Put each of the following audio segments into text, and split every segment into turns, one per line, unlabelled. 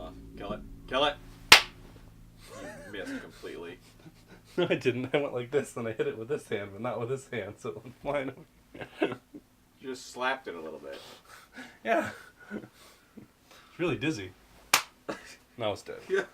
off. Kill it. Kill it. You missed completely.
No, I didn't. I went like this, and I hit it with this hand, but not with this hand, so it went flying over.
You just slapped it a little bit.
Yeah. It's really dizzy. Now it's dead.
Yeah.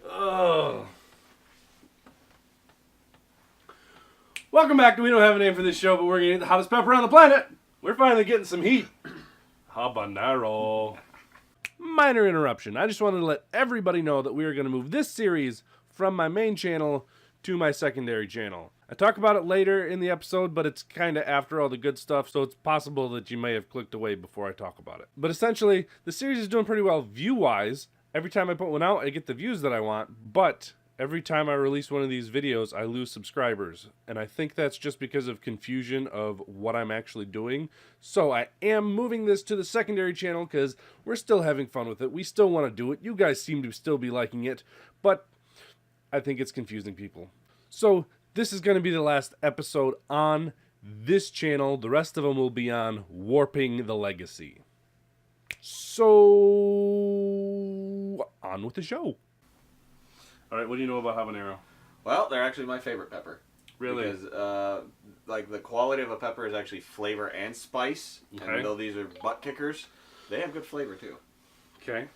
Oh. Welcome back to We Don't Have a Name for this show, but we're going to eat the hottest pepper on the planet. We're finally getting some heat. Habanero. Minor interruption. I just wanted to let everybody know that we are going to move this series from my main channel to my secondary channel. I talk about it later in the episode, but it's kind of after all the good stuff, so it's possible that you may have clicked away before I talk about it. But essentially, the series is doing pretty well view-wise. Every time I put one out, I get the views that I want, but every time I release one of these videos, I lose subscribers. And I think that's just because of confusion of what I'm actually doing. So I am moving this to the secondary channel because we're still having fun with it. We still want to do it. You guys seem to still be liking it, but I think it's confusing people. So this is going to be the last episode on this channel. The rest of them will be on Warping the Legacy. So, on with the show. All right, what do you know about habanero?
Well, they're actually my favorite pepper.
Really?
Because, like, the quality of a pepper is actually flavor and spice.
Okay.
And though these are butt kickers, they have good flavor, too.
Okay.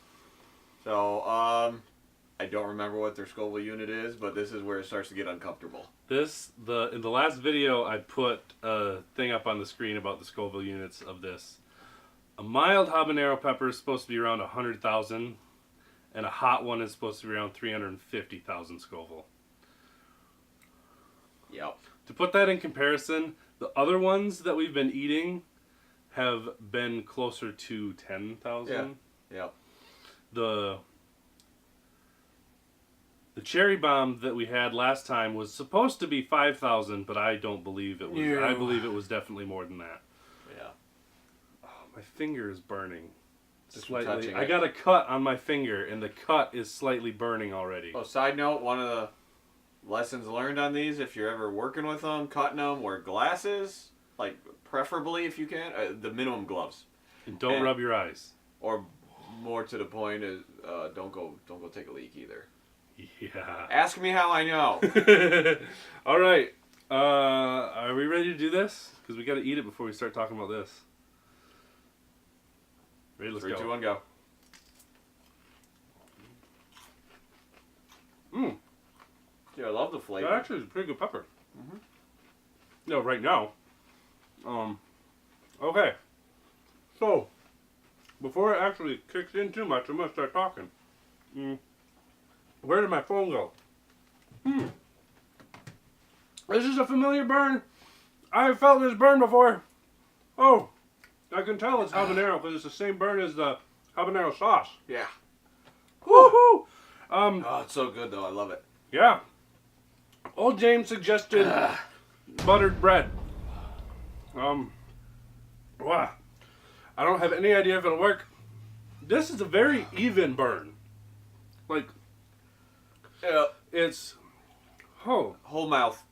So, I don't remember what their Scoville unit is, but this is where it starts to get uncomfortable.
In the last video, I put a thing up on the screen about the Scoville units of this. A mild habanero pepper is supposed to be around 100,000, and a hot one is supposed to be around 350,000 Scoville.
Yep.
To put that in comparison, the other ones that we've been eating have been closer to 10,000.
Yeah. Yep.
The cherry bomb that we had last time was supposed to be 5,000, but I don't believe it was.
Yeah.
I believe it was definitely more than that.
Yeah.
Oh, my finger is burning.
Just from
Slightly.
touching
I
it.
got a cut on my finger, and the cut is slightly burning already.
Oh, side note, one of the lessons learned on these, if you're ever working with them, cutting them, wear glasses, like preferably if you can, the minimum gloves.
And don't rub your eyes.
Or more to the point is, don't go take a leak either.
Yeah.
Ask me how I know.
All right. Are we ready to do this? Because we got to eat it before we start talking about this. Ready? Let's
3,
go.
2, 1, go.
Mmm.
Yeah, I love the flavor.
That actually is a pretty good pepper. Mm-hmm. No, right now. Okay. So, before it actually kicks in too much, I'm going to start talking. Where did my phone go? This is a familiar burn. I have felt this burn before. Oh, I can tell it's habanero because it's the same burn as the habanero sauce.
Yeah.
Woohoo!
Oh, it's so good though. I love it.
Yeah. Old James suggested buttered bread. Wow. I don't have any idea if it'll work. This is a very even burn. Like,
Yeah.
it's, oh,
Whole mouth.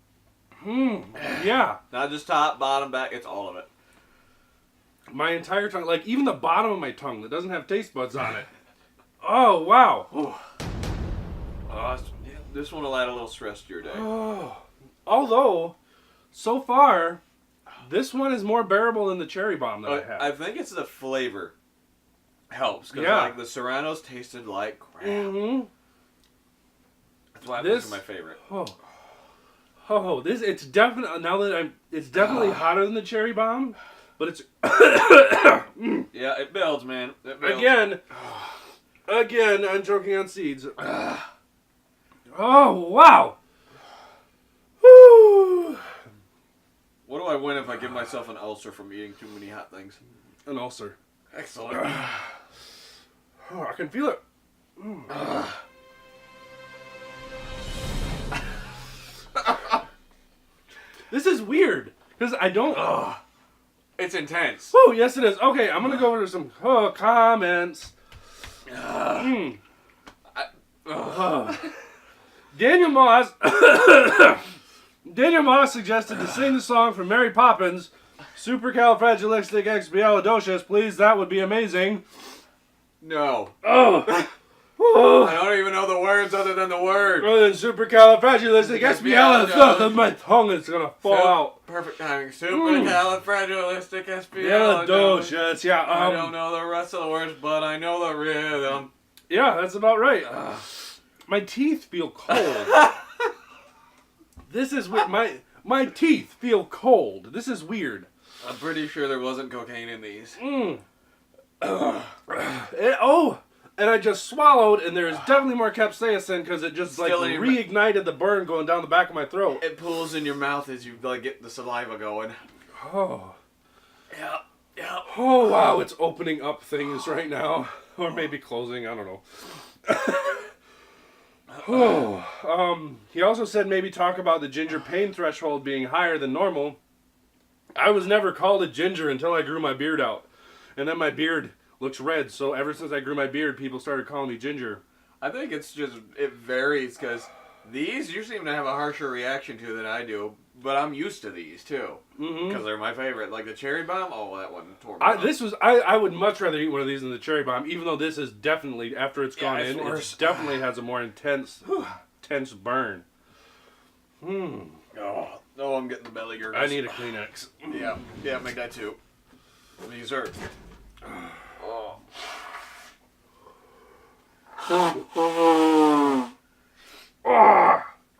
yeah.
Not just top, bottom, back. It's all of it.
My entire tongue, like even the bottom of my tongue that doesn't have taste buds on it. Oh, wow.
This one will add a little stress to your day.
Oh. Although, so far, this one is more bearable than the cherry bomb that I had.
I think it's the flavor helps. Because
Yeah.
like the Serranos tasted like crap.
Mm-hmm.
That's why
This-
this is my favorite.
It's definitely it's definitely hotter than the cherry bomb, but it's
Yeah, it builds, man. It builds.
again, I'm choking on seeds. Oh wow! Woo.
What do I win if I give myself an ulcer from eating too many hot things?
An ulcer.
Excellent.
Oh, I can feel it. This is weird because I don't.
It's intense.
Oh yes, it is. Okay, I'm gonna go over to some comments. Daniel Moss. Daniel Moss suggested to sing the song from Mary Poppins, Supercalifragilisticexpialidocious. Please, that would be amazing.
No.
Oh!
I don't even know the words other than the word.
Other than supercalifragilisticexpialidocious, my tongue is gonna fall out.
Perfect timing. Supercalifragilisticexpialidocious.
Yeah.
I don't know the rest of the words, but I know the rhythm.
Yeah, that's about right. My teeth feel cold. This is weird. My teeth feel cold. This is weird.
I'm pretty sure there wasn't cocaine in these.
And I just swallowed, and there's definitely more capsaicin because it just reignited the burn going down the back of my throat.
It pools in your mouth as you get the saliva going.
Oh.
Yep.
Oh, wow, it's opening up things right now. Or maybe closing, I don't know. He also said maybe talk about the ginger pain threshold being higher than normal. I was never called a ginger until I grew my beard out. And then my beard looks red, so ever since I grew my beard, people started calling me ginger.
I think it's just, it varies, because these you seem to have a harsher reaction to than I do, but I'm used to these, too. Because they're my favorite. Like the cherry bomb, oh, that one tore me up.
I would much rather eat one of these than the cherry bomb, even though this is definitely, after it's gone in, it definitely has a more intense burn.
Oh, I'm getting the belly gurgles.
I need a Kleenex.
Yeah, make that too. These are...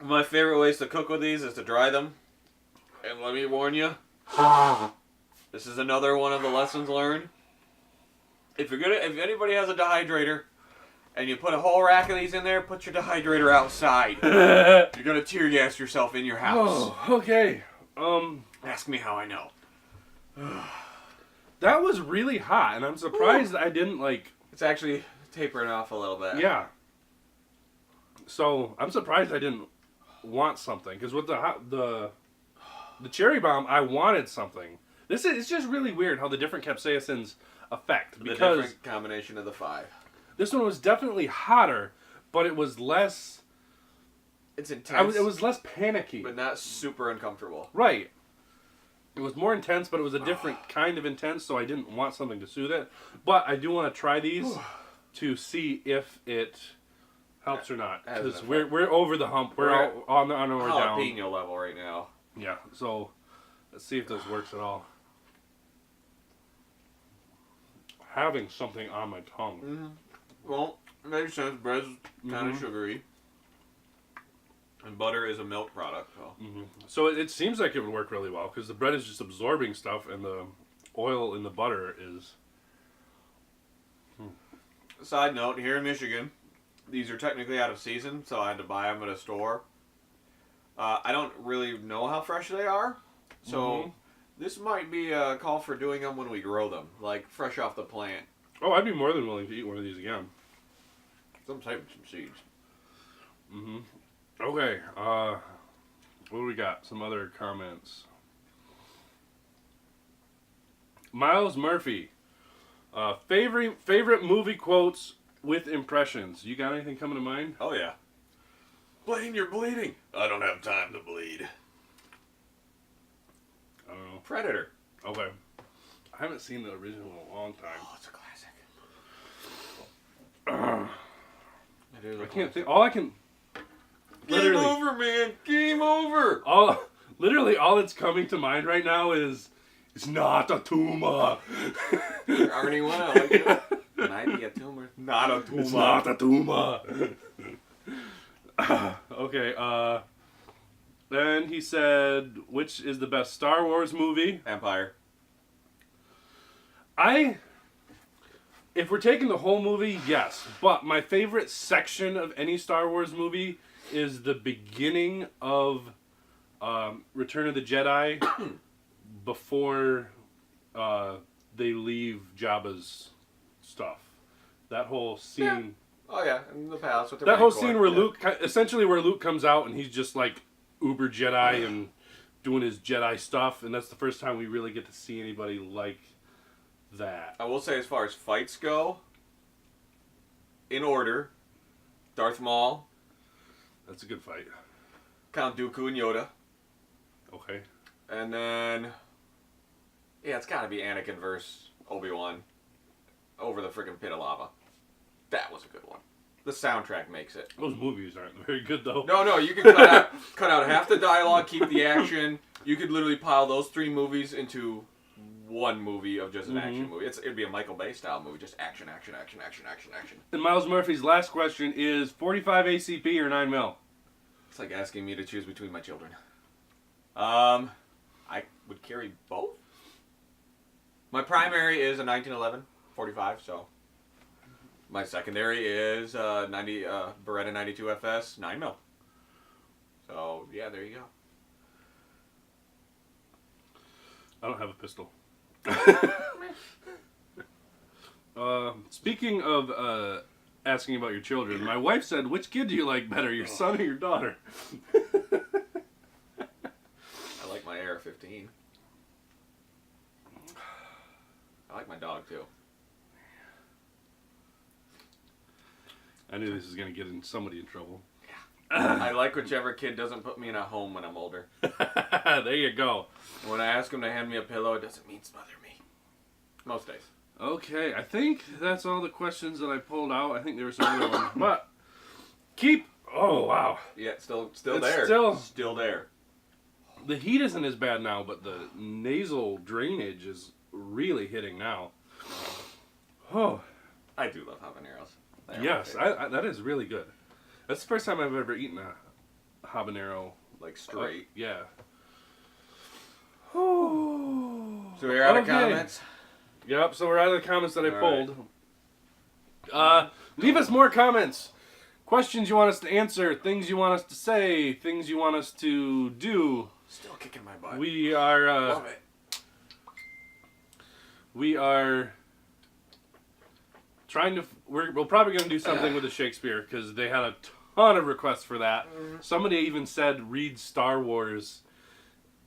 My favorite ways to cook with these is to dry them. And let me warn you, this is another one of the lessons learned. If anybody has a dehydrator and you put a whole rack of these in there, put your dehydrator outside. You're gonna tear gas yourself in your house.
Oh, okay.
Ask me how I know.
That was really hot, and I'm surprised I didn't
It's actually tapering off a little bit.
Yeah. So I'm surprised I didn't want something, because with the cherry bomb, I wanted something. It's just really weird how the different capsaicins affect, because
the different combination of the 5.
This one was definitely hotter, but it was less.
It's intense.
It was less panicky,
but not super uncomfortable.
Right. It was more intense, but it was a different kind of intense, so I didn't want something to soothe it. But I do want to try these to see if it helps or not, because we're over the hump. We're on our way down.
Jalapeno level right now.
Yeah. So let's see if this works at all. Having something on my tongue.
Well, it makes sense. Bread's kind of sugary. And butter is a milk product.
So it seems like it would work really well, because the bread is just absorbing stuff, and the oil in the butter is...
Side note, here in Michigan, these are technically out of season, so I had to buy them at a store. I don't really know how fresh they are, so this might be a call for doing them when we grow them, like fresh off the plant.
Oh, I'd be more than willing to eat one of these again.
Some type of some seeds.
Okay, what do we got? Some other comments. Miles Murphy. Favorite movie quotes with impressions. You got anything coming to mind?
Oh, yeah. Blaine, you're bleeding. I don't have time to bleed.
I don't know.
Predator.
Okay. I haven't seen the original in a long time.
Oh, it's a classic.
I can't think. All I can...
Game over, man. Game over.
Literally, all that's coming to mind right now is, it's not a tumor.
Already went out. Like it. Might be a tumor. Not a tumor.
It's not a tumor. Okay, then he said, which is the best Star Wars movie?
Empire.
If we're taking the whole movie, yes. But my favorite section of any Star Wars movie is the beginning of Return of the Jedi before they leave Jabba's stuff. That whole scene.
Yeah. Oh yeah, in the palace with the
that whole scene where Luke, essentially where Luke comes out and he's just like uber Jedi and doing his Jedi stuff, and that's the first time we really get to see anybody like that.
I will say, as far as fights go, in order, Darth Maul.
That's a good fight.
Count Dooku and Yoda.
Okay.
And then, yeah, it's got to be Anakin versus Obi-Wan over the freaking pit of lava. That was a good one. The soundtrack makes it.
Those movies aren't very good, though.
No, you can cut out half the dialogue, keep the action. You could literally pile those 3 movies into one movie of just an action movie. It'd be a Michael Bay style movie, just action.
And Miles Murphy's last question is 45 ACP or 9mm?
It's like asking me to choose between my children. I would carry both. My primary is a 1911 45, so my secondary is Beretta 92 FS 9mm. So yeah, there you go.
I don't have a pistol. Speaking of asking about your children, my wife said, which kid do you like better, your son or your daughter?
I like my AR-15. I like my dog, too.
I knew this was going to get somebody in trouble.
Yeah. I like whichever kid doesn't put me in a home when I'm older.
There you go.
When I ask him to hand me a pillow, it doesn't mean smother me. Most days.
Okay, I think that's all the questions that I pulled out. I think there were some other ones. But oh, wow.
Yeah, still
It's
there. Still there.
The heat isn't as bad now, but the nasal drainage is really hitting now. Oh.
I do love habaneros.
Yes, that is really good. That's the first time I've ever eaten a habanero.
Like straight.
Yeah.
So we're out of comments?
Yep, so we're out of the comments that I pulled. Leave us more comments. Questions you want us to answer, things you want us to say, things you want us to do.
Still kicking my butt.
We are...
love it.
We are... trying to... We're probably going to do something with the Shakespeare, because they had a ton of requests for that. Somebody even said, read Star Wars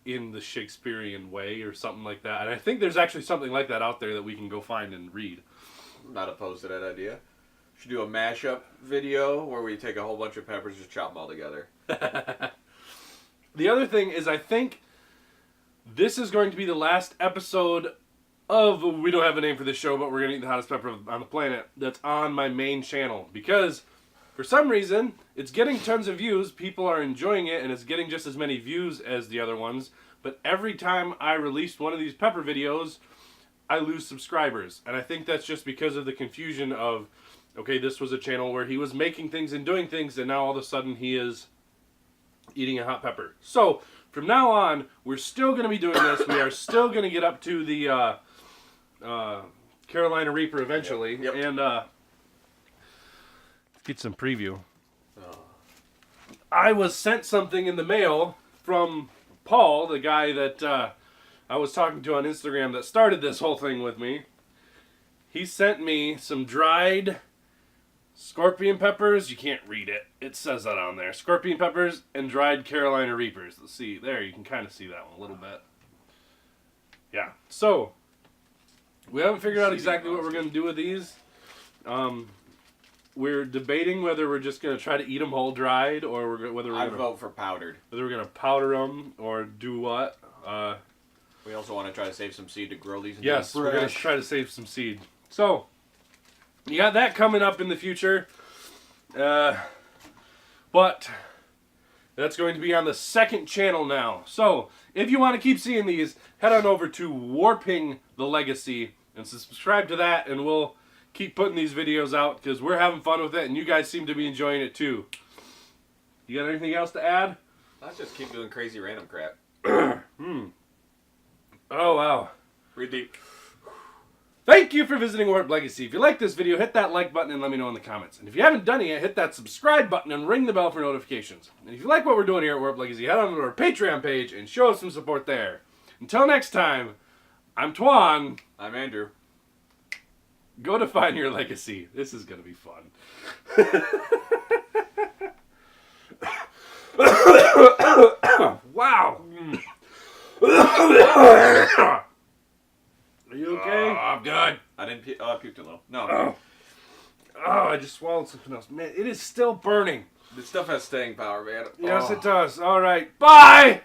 in the Shakespearean way, or something like that. And I think there's actually something like that out there that we can go find and read.
I'm not opposed to that idea. Should do a mashup video where we take a whole bunch of peppers and just chop them all together.
The other thing is, I think this is going to be the last episode of, we don't have a name for this show, but we're going to eat the hottest pepper on the planet, that's on my main channel. Because, for some reason, it's getting tons of views, people are enjoying it, and it's getting just as many views as the other ones. But every time I release one of these pepper videos, I lose subscribers. And I think that's just because of the confusion of, okay, this was a channel where he was making things and doing things, and now all of a sudden he is eating a hot pepper. So, from now on, we're still going to be doing this. We are still going to get up to the Carolina Reaper eventually.
Yep.
And get some preview. I was sent something in the mail from Paul, the guy that I was talking to on Instagram that started this whole thing with me. He sent me some dried scorpion peppers. You can't read it. It says that on there. Scorpion peppers and dried Carolina Reapers. Let's see. There, you can kind of see that one a little bit. Yeah. So, we haven't figured out exactly what we're going to do with these. We're debating whether we're just going to try to eat them whole dried, or whether we're
I vote for powdered.
Whether we're going to powder them or do what.
We also want to try to save some seed to grow these.
Yes, we're going to try to save some seed. So, you got that coming up in the future. But that's going to be on the second channel now. So, if you want to keep seeing these, head on over to Warping the Legacy and subscribe to that, and we'll keep putting these videos out because we're having fun with it, and you guys seem to be enjoying it too. You got anything else to add?
Let's just keep doing crazy random crap.
Oh, wow.
Breathe deep.
Thank you for visiting Warp Legacy. If you like this video, hit that like button and let me know in the comments. And if you haven't done it yet, hit that subscribe button and ring the bell for notifications. And if you like what we're doing here at Warp Legacy, head on to our Patreon page and show us some support there. Until next time, I'm Twan.
I'm Andrew.
Go define your legacy. This is going to be fun. Wow. Are you okay?
I'm good. I didn't puke. I puked a little. No.
I just swallowed something else. Man, it is still burning.
This stuff has staying power, man.
Yes, it does. All right. Bye.